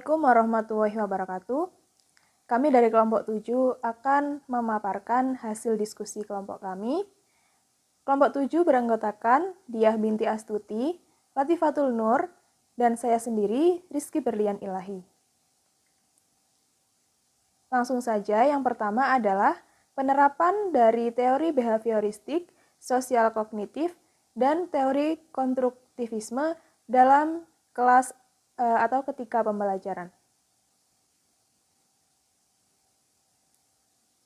Assalamualaikum warahmatullahi wabarakatuh. Kami dari kelompok 7 akan memaparkan hasil diskusi kelompok kami. Kelompok 7 beranggotakan Diah binti Astuti, Latifatul Nur, dan saya sendiri, Rizky Berlian Ilahi. Langsung saja, yang pertama adalah penerapan dari teori behavioristik, sosial kognitif, dan teori konstruktivisme dalam kelas atau ketika pembelajaran.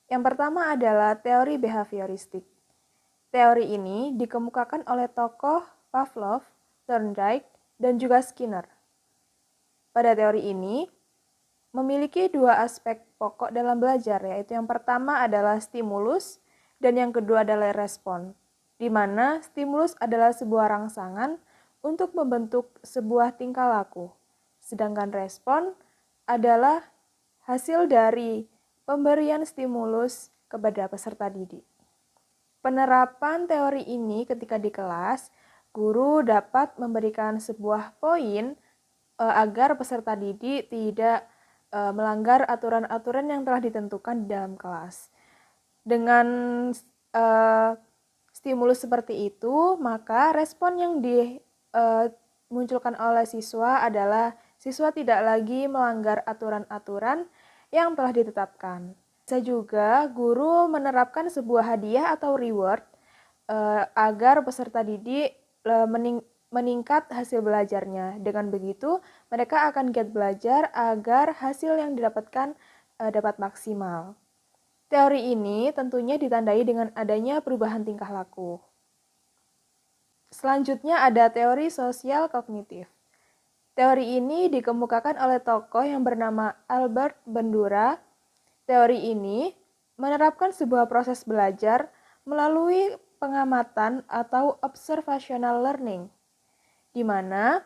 Yang pertama adalah teori behavioristik. Teori ini dikemukakan oleh tokoh Pavlov, Thorndike, dan juga Skinner. Pada teori ini, memiliki dua aspek pokok dalam belajar, yaitu yang pertama adalah stimulus dan yang kedua adalah respon, di mana stimulus adalah sebuah rangsangan untuk membentuk sebuah tingkah laku, sedangkan respon adalah hasil dari pemberian stimulus kepada peserta didik. Penerapan teori ini ketika di kelas, guru dapat memberikan sebuah poin agar peserta didik tidak melanggar aturan-aturan yang telah ditentukan di dalam kelas. Dengan stimulus seperti itu, maka respon yang dimunculkan oleh siswa adalah siswa tidak lagi melanggar aturan-aturan yang telah ditetapkan. Bisa juga guru menerapkan sebuah hadiah atau reward agar peserta didik meningkat hasil belajarnya. Dengan begitu, mereka akan giat belajar agar hasil yang didapatkan dapat maksimal. Teori ini tentunya ditandai dengan adanya perubahan tingkah laku. Selanjutnya ada teori sosial kognitif. Teori ini dikemukakan oleh tokoh yang bernama Albert Bandura. Teori ini menerapkan sebuah proses belajar melalui pengamatan atau observational learning, di mana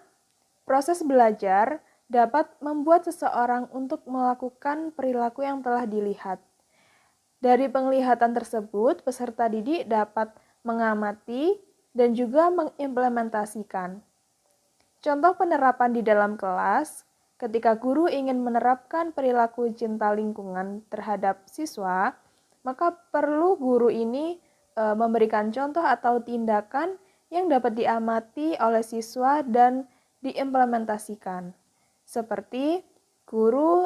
proses belajar dapat membuat seseorang untuk melakukan perilaku yang telah dilihat. Dari penglihatan tersebut, peserta didik dapat mengamati dan juga mengimplementasikan. Contoh penerapan di dalam kelas, ketika guru ingin menerapkan perilaku cinta lingkungan terhadap siswa, maka perlu guru ini memberikan contoh atau tindakan yang dapat diamati oleh siswa dan diimplementasikan. Seperti guru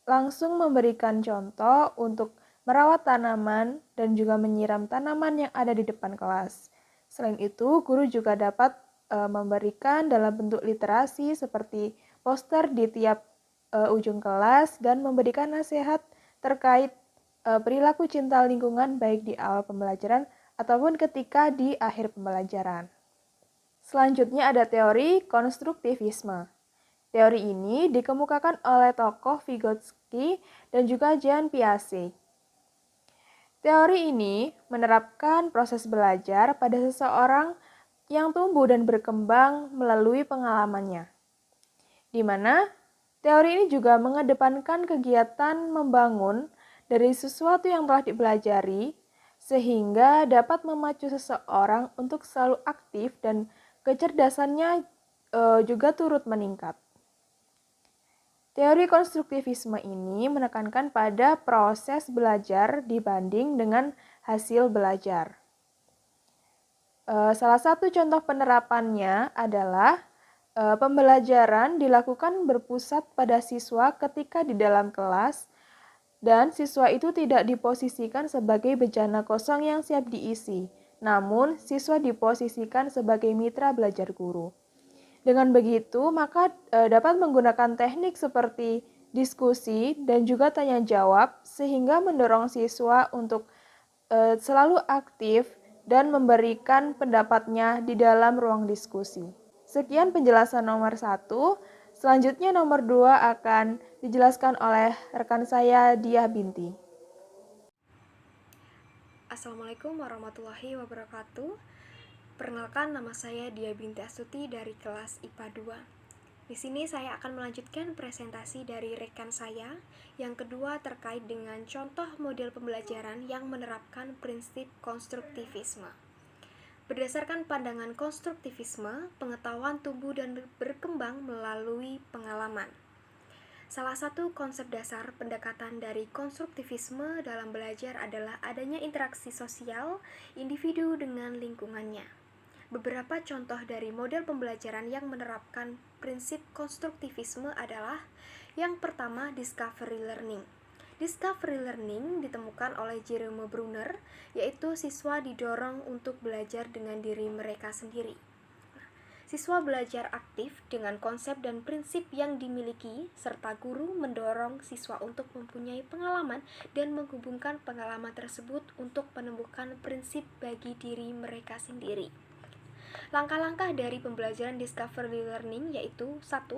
langsung memberikan contoh untuk merawat tanaman dan juga menyiram tanaman yang ada di depan kelas. Selain itu, guru juga dapat memberikan dalam bentuk literasi seperti poster di tiap ujung kelas dan memberikan nasihat terkait perilaku cinta lingkungan baik di awal pembelajaran ataupun ketika di akhir pembelajaran. Selanjutnya ada teori konstruktivisme. Teori ini dikemukakan oleh tokoh Vygotsky dan juga Jean Piaget. Teori ini menerapkan proses belajar pada seseorang yang tumbuh dan berkembang melalui pengalamannya, di mana teori ini juga mengedepankan kegiatan membangun dari sesuatu yang telah dipelajari sehingga dapat memacu seseorang untuk selalu aktif dan kecerdasannya juga turut meningkat. Teori konstruktivisme ini menekankan pada proses belajar dibanding dengan hasil belajar. Salah satu contoh penerapannya adalah pembelajaran dilakukan berpusat pada siswa ketika di dalam kelas dan siswa itu tidak diposisikan sebagai bejana kosong yang siap diisi, namun siswa diposisikan sebagai mitra belajar guru. Dengan begitu, maka dapat menggunakan teknik seperti diskusi dan juga tanya jawab sehingga mendorong siswa untuk selalu aktif dan memberikan pendapatnya di dalam ruang diskusi. Sekian penjelasan nomor 1. Selanjutnya nomor 2 akan dijelaskan oleh rekan saya Diah Binti. Assalamualaikum warahmatullahi wabarakatuh. Perkenalkan, nama saya Diah binti Astuti dari kelas IPA 2. Di sini saya akan melanjutkan presentasi dari rekan saya. Yang kedua terkait dengan contoh model pembelajaran yang menerapkan prinsip konstruktivisme. Berdasarkan pandangan konstruktivisme, pengetahuan tumbuh dan berkembang melalui pengalaman. Salah satu konsep dasar pendekatan dari konstruktivisme dalam belajar adalah adanya interaksi sosial individu dengan lingkungannya. Beberapa contoh dari model pembelajaran yang menerapkan prinsip konstruktivisme adalah: yang pertama, discovery learning. Discovery learning ditemukan oleh Jerome Bruner, yaitu siswa didorong untuk belajar dengan diri mereka sendiri. Siswa belajar aktif dengan konsep dan prinsip yang dimiliki, serta guru mendorong siswa untuk mempunyai pengalaman dan menghubungkan pengalaman tersebut untuk menemukan prinsip bagi diri mereka sendiri. Langkah-langkah dari pembelajaran discovery learning yaitu: 1.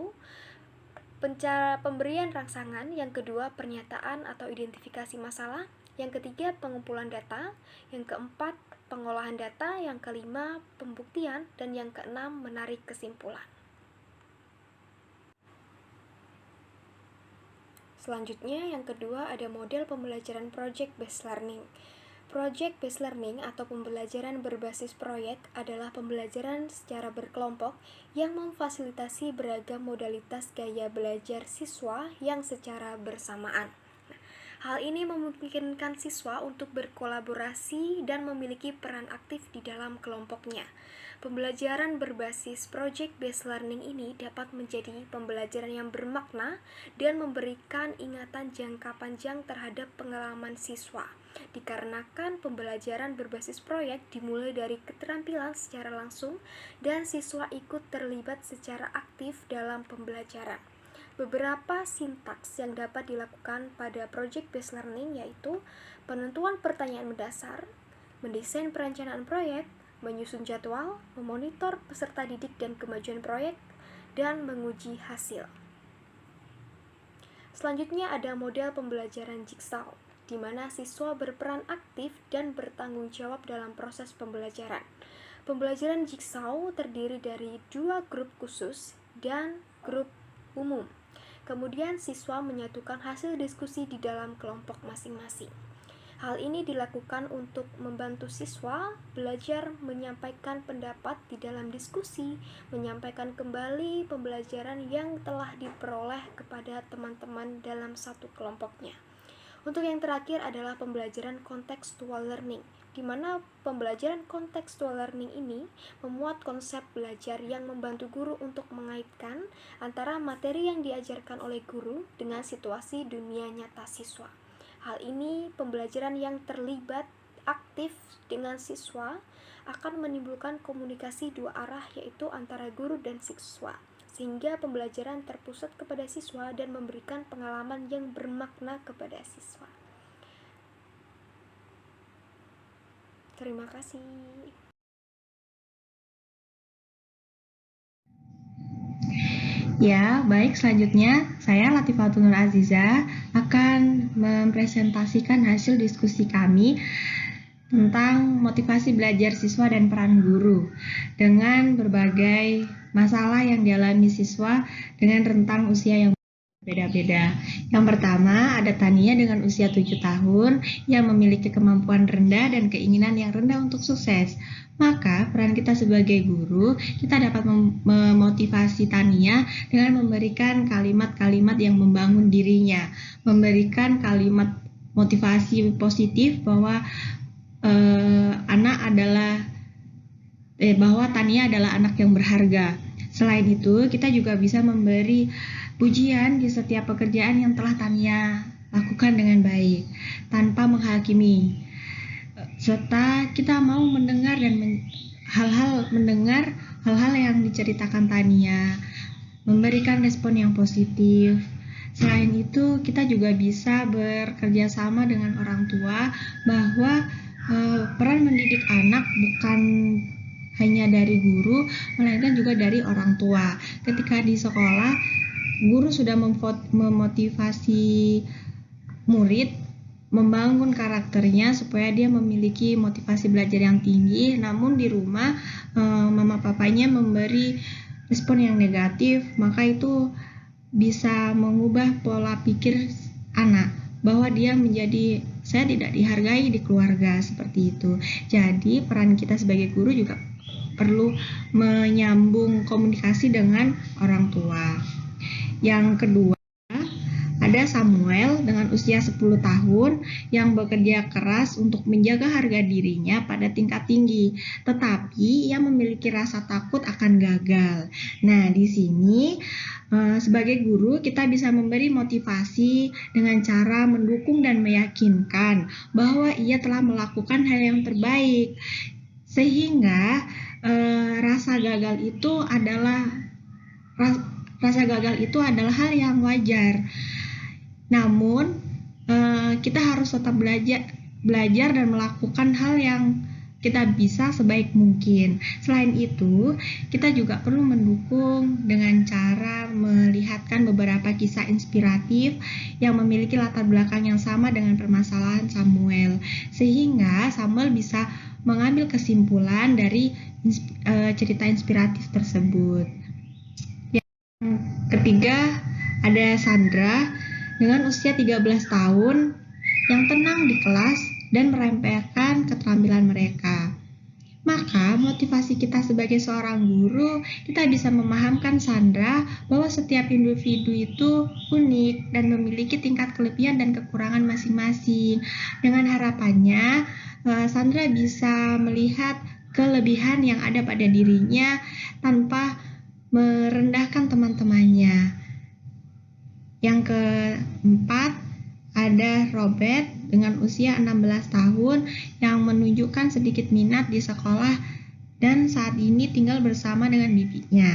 Pemberian rangsangan, yang kedua pernyataan atau identifikasi masalah, yang ketiga pengumpulan data, yang keempat pengolahan data, yang kelima pembuktian, dan yang keenam menarik kesimpulan. Selanjutnya, yang kedua ada model pembelajaran project-based learning. Project-based learning atau pembelajaran berbasis proyek adalah pembelajaran secara berkelompok yang memfasilitasi beragam modalitas gaya belajar siswa yang secara bersamaan. Hal ini memungkinkan siswa untuk berkolaborasi dan memiliki peran aktif di dalam kelompoknya. Pembelajaran berbasis project-based learning ini dapat menjadi pembelajaran yang bermakna dan memberikan ingatan jangka panjang terhadap pengalaman siswa, dikarenakan pembelajaran berbasis proyek dimulai dari keterampilan secara langsung dan siswa ikut terlibat secara aktif dalam pembelajaran. Beberapa sintaks yang dapat dilakukan pada project-based learning yaitu penentuan pertanyaan mendasar, mendesain perencanaan proyek, menyusun jadwal, memonitor peserta didik dan kemajuan proyek, dan menguji hasil. Selanjutnya ada model pembelajaran jigsaw, di mana siswa berperan aktif dan bertanggung jawab dalam proses pembelajaran. Pembelajaran jigsaw terdiri dari 2 grup khusus dan grup umum. Kemudian siswa menyatukan hasil diskusi di dalam kelompok masing-masing. Hal ini dilakukan untuk membantu siswa belajar menyampaikan pendapat di dalam diskusi, menyampaikan kembali pembelajaran yang telah diperoleh kepada teman-teman dalam satu kelompoknya. Untuk yang terakhir adalah pembelajaran contextual learning, di mana pembelajaran contextual learning ini memuat konsep belajar yang membantu guru untuk mengaitkan antara materi yang diajarkan oleh guru dengan situasi dunia nyata siswa. Hal ini, pembelajaran yang terlibat aktif dengan siswa akan menimbulkan komunikasi dua arah, yaitu antara guru dan siswa, sehingga pembelajaran terpusat kepada siswa dan memberikan pengalaman yang bermakna kepada siswa. Terima kasih. Ya, baik. Selanjutnya, saya Latifatul Nur Aziza akan mempresentasikan hasil diskusi kami tentang motivasi belajar siswa dan peran guru dengan berbagai masalah yang dialami siswa dengan rentang usia yang beda-beda. Yang pertama, ada Tania dengan usia 7 tahun yang memiliki kemampuan rendah dan keinginan yang rendah untuk sukses. Maka, peran kita sebagai guru, kita dapat memotivasi Tania dengan memberikan kalimat-kalimat yang membangun dirinya, memberikan kalimat motivasi positif bahwa bahwa Tania adalah anak yang berharga. Selain itu, kita juga bisa memberi pujian di setiap pekerjaan yang telah Tania lakukan dengan baik, tanpa menghakimi. Serta kita mau mendengar hal-hal yang diceritakan Tania, memberikan respon yang positif. Selain itu, kita juga bisa bekerja sama dengan orang tua bahwa peran mendidik anak bukan hanya dari guru, melainkan juga dari orang tua. Ketika di sekolah, guru sudah memotivasi murid, membangun karakternya supaya dia memiliki motivasi belajar yang tinggi. Namun di rumah, mama papanya memberi respon yang negatif, maka itu bisa mengubah pola pikir anak bahwa dia menjadi saya tidak dihargai di keluarga, seperti itu. Jadi peran kita sebagai guru juga perlu menyambung komunikasi dengan orang tua. Yang kedua, usia 10 tahun yang bekerja keras untuk menjaga harga dirinya pada tingkat tinggi, tetapi ia memiliki rasa takut akan gagal. Nah, di sini sebagai guru kita bisa memberi motivasi dengan cara mendukung dan meyakinkan bahwa ia telah melakukan hal yang terbaik, sehingga rasa gagal itu adalah hal yang wajar. Namun kita harus tetap belajar dan melakukan hal yang kita bisa sebaik mungkin. Selain itu, kita juga perlu mendukung dengan cara melihatkan beberapa kisah inspiratif yang memiliki latar belakang yang sama dengan permasalahan Samuel, sehingga Samuel bisa mengambil kesimpulan dari cerita inspiratif tersebut. Yang ketiga, ada Sandra dengan usia 13 tahun yang tenang di kelas dan meremehkan keterampilan mereka. Maka motivasi kita sebagai seorang guru, kita bisa memahamkan Sandra bahwa setiap individu itu unik dan memiliki tingkat kelebihan dan kekurangan masing-masing. Dengan harapannya, Sandra bisa melihat kelebihan yang ada pada dirinya tanpa merendahkan teman-temannya. Yang keempat, ada Robert dengan usia 16 tahun yang menunjukkan sedikit minat di sekolah dan saat ini tinggal bersama dengan bibinya.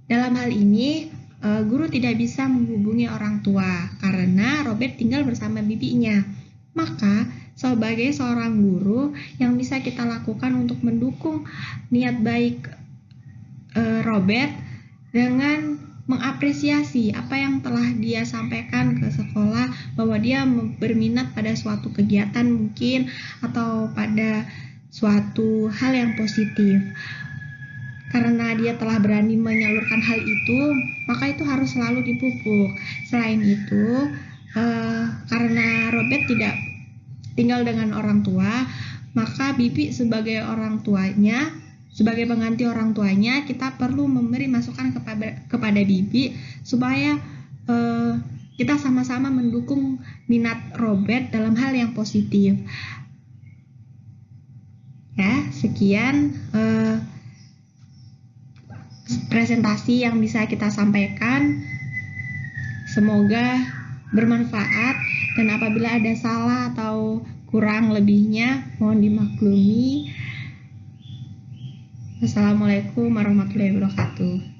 Dalam hal ini, guru tidak bisa menghubungi orang tua karena Robert tinggal bersama bibinya. Maka, sebagai seorang guru, yang bisa kita lakukan untuk mendukung niat baik Robert dengan mengapresiasi apa yang telah dia sampaikan ke sekolah, bahwa dia berminat pada suatu kegiatan mungkin atau pada suatu hal yang positif. Karena dia telah berani menyalurkan hal itu, maka itu harus selalu dipupuk. Selain itu, karena Robert tidak tinggal dengan orang tua, maka bibi sebagai orang tuanya, sebagai pengganti orang tuanya, kita perlu memberi masukan kepada bibi supaya kita sama-sama mendukung minat Robert dalam hal yang positif. Ya, sekian presentasi yang bisa kita sampaikan. Semoga bermanfaat, dan apabila ada salah atau kurang lebihnya mohon dimaklumi. Assalamualaikum warahmatullahi wabarakatuh.